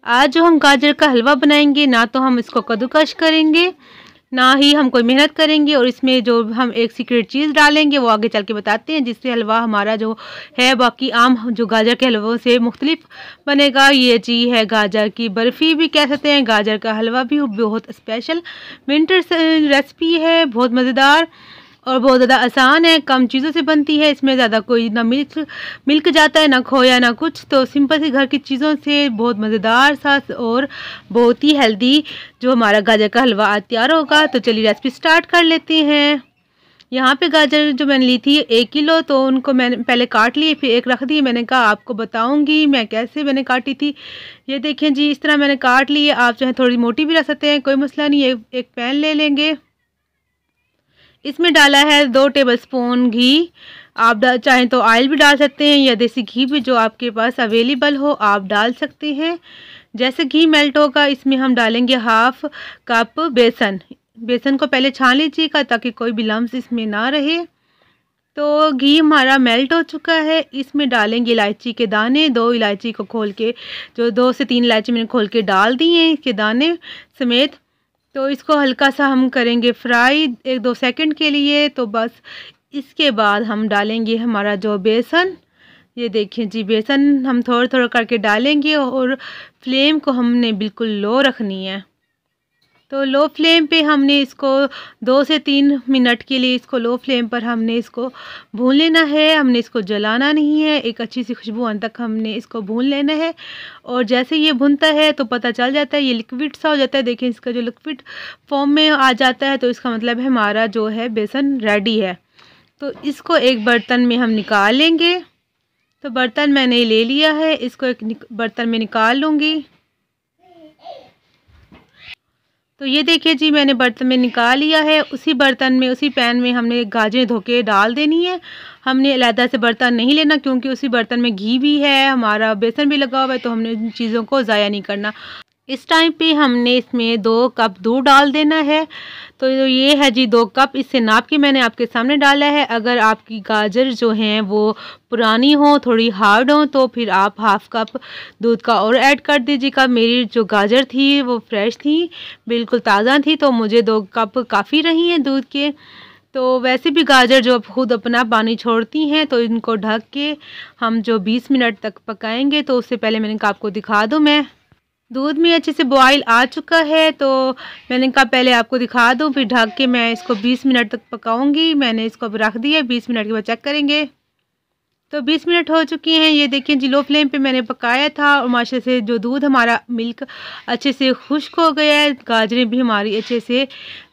आज जो हम गाजर का हलवा बनाएंगे, ना तो हम इसको कद्दूकश करेंगे, ना ही हम कोई मेहनत करेंगे। और इसमें जो हम एक सीक्रेट चीज़ डालेंगे वो आगे चल के बताते हैं, जिससे हलवा हमारा जो है बाकी आम जो गाजर के हलवों से मुख्तलिफ बनेगा। ये जी है गाजर की बर्फ़ी भी कह सकते हैं, गाजर का हलवा भी बहुत स्पेशल विंटर रेसिपी है, बहुत मज़ेदार और बहुत ज़्यादा आसान है, कम चीज़ों से बनती है। इसमें ज़्यादा कोई ना मिल्क जाता है, ना खोया, ना कुछ। तो सिंपल सी घर की चीज़ों से बहुत मज़ेदार सा और बहुत ही हेल्दी जो हमारा गाजर का हलवा आज तैयार होगा। तो चलिए रेसिपी स्टार्ट कर लेते हैं। यहाँ पे गाजर जो मैंने ली थी 1 किलो, तो उनको मैंने पहले काट लिए, फिर एक रख दी। मैंने कहा आपको बताऊँगी मैं कैसे मैंने काटी थी। ये देखें जी, इस तरह मैंने काट ली है। आप चाहे थोड़ी मोटी भी रख सकते हैं, कोई मसला नहीं है। एक पैन ले लेंगे, इसमें डाला है 2 टेबलस्पून घी। आप चाहें तो ऑयल भी डाल सकते हैं या देसी घी भी, जो आपके पास अवेलेबल हो आप डाल सकते हैं। जैसे घी मेल्ट होगा, इसमें हम डालेंगे 1/2 कप बेसन। बेसन को पहले छान लीजिएगा ताकि कोई भी लम्स इसमें ना रहे। तो घी हमारा मेल्ट हो चुका है, इसमें डालेंगे इलायची के दाने। 2 इलायची को खोल के, जो 2 से 3 इलायची मैंने खोल के डाल दी हैं इसके दाने समेत। तो इसको हल्का सा हम करेंगे फ्राई 1-2 सेकंड के लिए। तो बस इसके बाद हम डालेंगे हमारा जो बेसन। ये देखिए जी, बेसन हम थोड़ा थोड़ा करके डालेंगे और फ्लेम को हमने बिल्कुल लो रखनी है। तो लो फ्लेम पे हमने इसको 2 से 3 मिनट के लिए इसको लो फ्लेम पर हमने इसको भून लेना है। हमने इसको जलाना नहीं है, एक अच्छी सी खुशबू आने तक हमने इसको भून लेना है। और जैसे ये भुनता है तो पता चल जाता है, ये लिक्विड सा हो जाता है। देखिए इसका जो लिक्विड फॉर्म में आ जाता है, तो इसका मतलब है हमारा जो है बेसन रेडी है। तो इसको एक बर्तन में हम निकाल लेंगे। तो बर्तन मैंने ले लिया है, इसको एक बर्तन में निकाल लूँगी। तो ये देखिए जी, मैंने बर्तन में निकाल लिया है। उसी बर्तन में, उसी पैन में हमने गाजरें धो के डाल देनी है। हमने अलग से बर्तन नहीं लेना, क्योंकि उसी बर्तन में घी भी है, हमारा बेसन भी लगा हुआ है, तो हमने इन चीज़ों को ज़ाया नहीं करना। इस टाइम पे हमने इसमें 2 कप दूध डाल देना है। तो ये है जी 2 कप, इससे नाप के मैंने आपके सामने डाला है। अगर आपकी गाजर जो हैं वो पुरानी हो, थोड़ी हार्ड हो, तो फिर आप 1/2 कप दूध का और ऐड कर दीजिएगा। मेरी जो गाजर थी वो फ्रेश थी, बिल्कुल ताज़ा थी, तो मुझे 2 कप काफ़ी रही हैं दूध के। तो वैसे भी गाजर जो खुद अपना पानी छोड़ती हैं, तो इनको ढक के हम जो 20 मिनट तक पकाएंगे। तो उससे पहले मैंने कहा आपको दिखा दूँ, मैं दूध में अच्छे से बॉयल आ चुका है, तो मैंने कहा पहले आपको दिखा दूं, फिर ढक के मैं इसको 20 मिनट तक पकाऊंगी। मैंने इसको अब रख दिया, 20 मिनट के बाद चेक करेंगे। तो 20 मिनट हो चुके हैं। ये देखिए जी, लो फ्लेम पे मैंने पकाया था और माशा से जो दूध हमारा मिल्क अच्छे से खुश्क हो गया है। गाजरें भी हमारी अच्छे से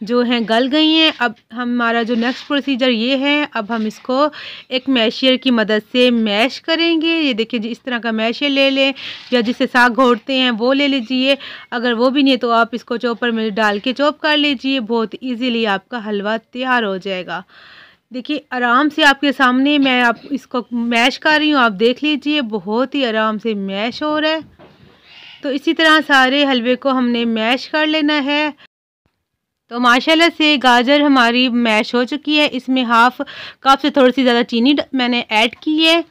जो हैं गल गई हैं। अब हमारा जो नेक्स्ट प्रोसीजर ये है, अब हम इसको एक मैशियर की मदद से मैश करेंगे। ये देखिए जी, इस तरह का मैशियर ले लें, या जिससे साग घोटते हैं वो ले लीजिए। अगर वो भी नहीं है तो आप इसको चॉपर में डाल के चॉप कर लीजिए, बहुत ईजीली आपका हलवा तैयार हो जाएगा। देखिए आराम से आपके सामने मैं आप इसको मैश कर रही हूँ, आप देख लीजिए बहुत ही आराम से मैश हो रहा है। तो इसी तरह सारे हलवे को हमने मैश कर लेना है। तो माशाल्लाह से गाजर हमारी मैश हो चुकी है। इसमें 1/2 कप से थोड़ी सी ज़्यादा चीनी मैंने ऐड की है।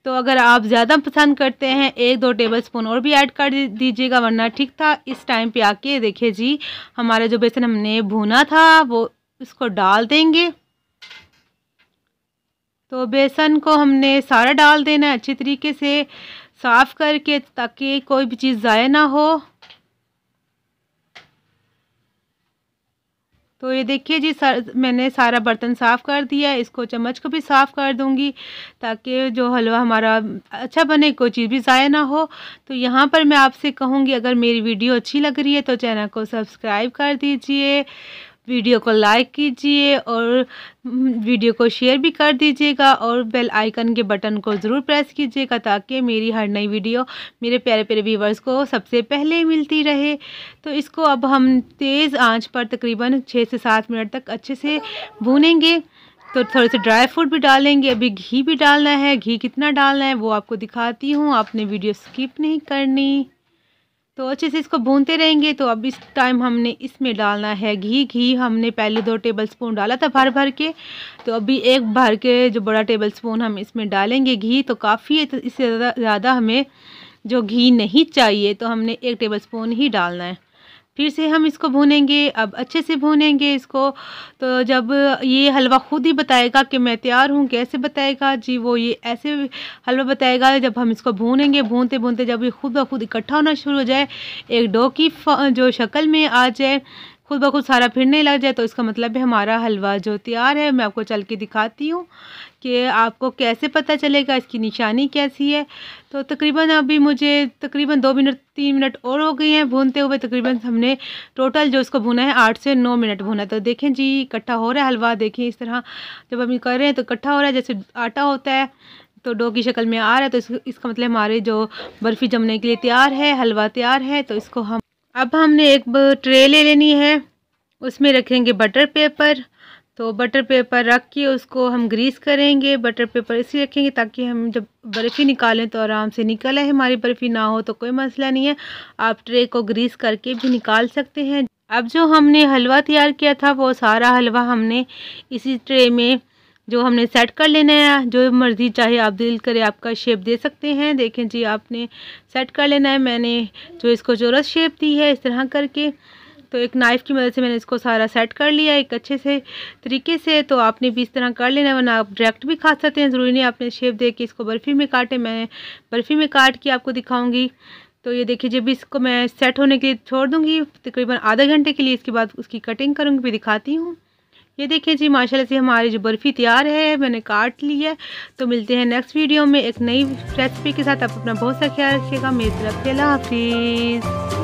तो अगर आप ज़्यादा पसंद करते हैं 1-2 टेबलस्पून और भी ऐड कर दीजिएगा, वरना ठीक था। इस टाइम पे आके देखिए जी, हमारा जो बेसन हमने भुना था वो इसको डाल देंगे। तो बेसन को हमने सारा डाल देना है अच्छी तरीके से साफ़ करके, ताकि कोई भी चीज़ ज़ाया ना हो। तो ये देखिए जी, मैंने सारा बर्तन साफ़ कर दिया है। इसको चम्मच को भी साफ़ कर दूंगी, ताकि जो हलवा हमारा अच्छा बने, कोई चीज़ भी ज़ाया ना हो। तो यहाँ पर मैं आपसे कहूँगी, अगर मेरी वीडियो अच्छी लग रही है तो चैनल को सब्सक्राइब कर दीजिए, वीडियो को लाइक कीजिए और वीडियो को शेयर भी कर दीजिएगा, और बेल आइकन के बटन को ज़रूर प्रेस कीजिएगा, ताकि मेरी हर नई वीडियो मेरे प्यारे प्यारे व्यूवर्स को सबसे पहले मिलती रहे। तो इसको अब हम तेज़ आंच पर तकरीबन 6 से 7 मिनट तक अच्छे से भूनेंगे। तो थोड़े से ड्राई फ्रूट भी डालेंगे, अभी घी भी डालना है। घी कितना डालना है वो आपको दिखाती हूँ, आपने वीडियो स्किप नहीं करनी। तो अच्छे से इसको भूनते रहेंगे। तो अब इस टाइम हमने इसमें डालना है घी। घी हमने पहले 2 टेबलस्पून डाला था भर भर के, तो अभी एक भर के जो बड़ा टेबलस्पून हम इसमें डालेंगे घी। तो काफ़ी है, तो इससे ज़्यादा हमें जो घी नहीं चाहिए, तो हमने 1 टेबलस्पून ही डालना है। फिर से हम इसको भूनेंगे, अब अच्छे से भूनेंगे इसको। तो जब ये हलवा खुद ही बताएगा कि मैं तैयार हूँ, कैसे बताएगा जी, वो ये ऐसे हलवा बताएगा जब हम इसको भूनेंगे। भूनते भूनते जब ये खुद ब खुद इकट्ठा होना शुरू हो जाए, एक डो की जो शक्ल में आ जाए, खुद ब खुद सारा फिरने लग जाए, तो इसका मतलब है हमारा हलवा जो तैयार है। मैं आपको चल के दिखाती हूँ कि आपको कैसे पता चलेगा, इसकी निशानी कैसी है। तो तकरीबन अभी मुझे तकरीबन 2 मिनट 3 मिनट और हो गए हैं भूनते हुए। तकरीबन हमने टोटल जो इसको भुना है 8 से 9 मिनट भुना। तो देखें जी इकट्ठा हो रहा है हलवा, देखिए इस तरह जब हम कर रहे हैं तो इकट्ठा हो रहा है, जैसे आटा होता है तो डो की शक्ल में आ रहा है। तो इसका मतलब हमारे जो बर्फ़ी जमने के लिए तैयार है, हलवा तैयार है। तो इसको हम अब हमने एक ट्रे ले लेनी है, उसमें रखेंगे बटर पेपर। तो बटर पेपर रख के उसको हम ग्रीस करेंगे। बटर पेपर इसलिए रखेंगे ताकि हम जब बर्फ़ी निकालें तो आराम से निकल आए। हमारी बर्फ़ी ना हो तो कोई मसला नहीं है, आप ट्रे को ग्रीस करके भी निकाल सकते हैं। अब जो हमने हलवा तैयार किया था वो सारा हलवा हमने इसी ट्रे में जो हमने सेट कर लेना है। जो मर्ज़ी चाहे आप दिल करे आपका शेप दे सकते हैं। देखें जी आपने सेट कर लेना है। मैंने जो इसको चौरस शेप दी है इस तरह करके, तो एक नाइफ़ की मदद से मैंने इसको सारा सेट कर लिया एक अच्छे से तरीके से। तो आपने भी इस तरह कर लेना, वरना आप डायरेक्ट भी खा सकते हैं, ज़रूरी नहीं आपने शेप दे के इसको बर्फ़ी में काटें। मैं बर्फ़ी में काट के आपको दिखाऊंगी। तो ये देखिए जब इसको मैं सेट होने के लिए छोड़ दूँगी तकरीबन आधा घंटे के लिए, इसके बाद उसकी कटिंग करूँगी, भी दिखाती हूँ। ये देखिए जी माशाल्लाह से हमारी जो बर्फ़ी तैयार है, मैंने काट ली है। तो मिलते हैं नेक्स्ट वीडियो में एक नई रेसिपी के साथ। आप अपना बहुत सा ख्याल रखिएगा। मेरी तरफ से अल्लाह हाफिज़।